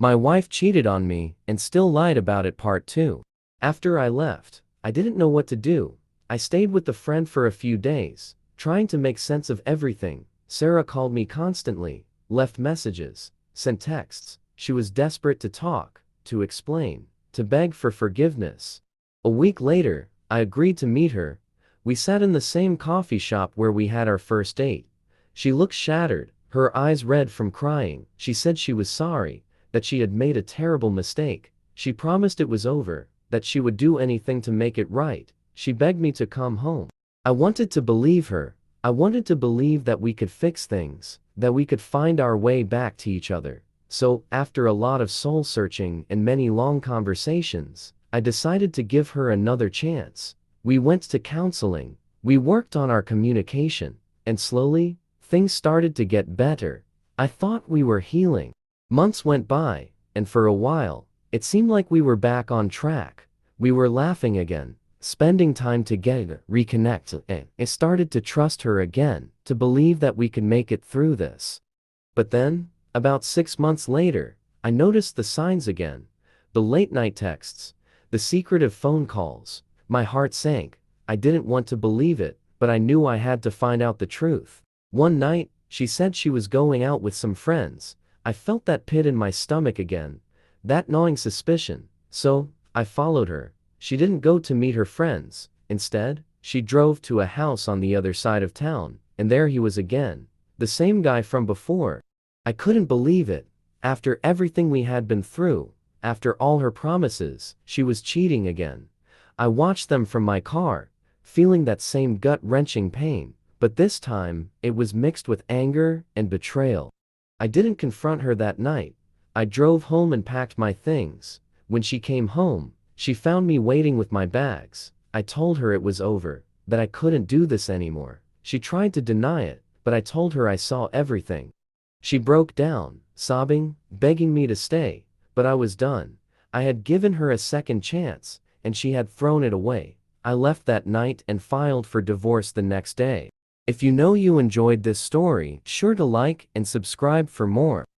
My wife cheated on me and still lied about it. Part 2. After I left, I didn't know what to do. I stayed with the friend for a few days, trying to make sense of everything. Sarah called me constantly, left messages, sent texts. She was desperate to talk, to explain, to beg for forgiveness. A week later, I agreed to meet her. We sat in the same coffee shop where we had our first date. She looked shattered, her eyes red from crying. She said she was sorry, that she had made a terrible mistake. She promised it was over, that she would do anything to make it right. She begged me to come home. I wanted to believe her. I wanted to believe that we could fix things, that we could find our way back to each other. So, after a lot of soul searching and many long conversations, I decided to give her another chance. We went to counseling. We worked on our communication, and slowly, things started to get better. I thought we were healing. Months went by, and for a while, it seemed like we were back on track. We were laughing again, spending time together, reconnect, and I started to trust her again, to believe that we could make it through this. But then, about 6 months later, I noticed the signs again. The late-night texts, the secretive phone calls. My heart sank. I didn't want to believe it, but I knew I had to find out the truth. One night, she said she was going out with some friends. I felt that pit in my stomach again, that gnawing suspicion. So, I followed her. She didn't go to meet her friends. Instead, she drove to a house on the other side of town, and there he was again, the same guy from before. I couldn't believe it. After everything we had been through, after all her promises, she was cheating again. I watched them from my car, feeling that same gut-wrenching pain, but this time, it was mixed with anger and betrayal. I didn't confront her that night. I drove home and packed my things. When she came home, she found me waiting with my bags. I told her it was over, that I couldn't do this anymore. She tried to deny it, but I told her I saw everything. She broke down, sobbing, begging me to stay, but I was done. I had given her a second chance, and she had thrown it away. I left that night and filed for divorce the next day. If you enjoyed this story, sure to like and subscribe for more.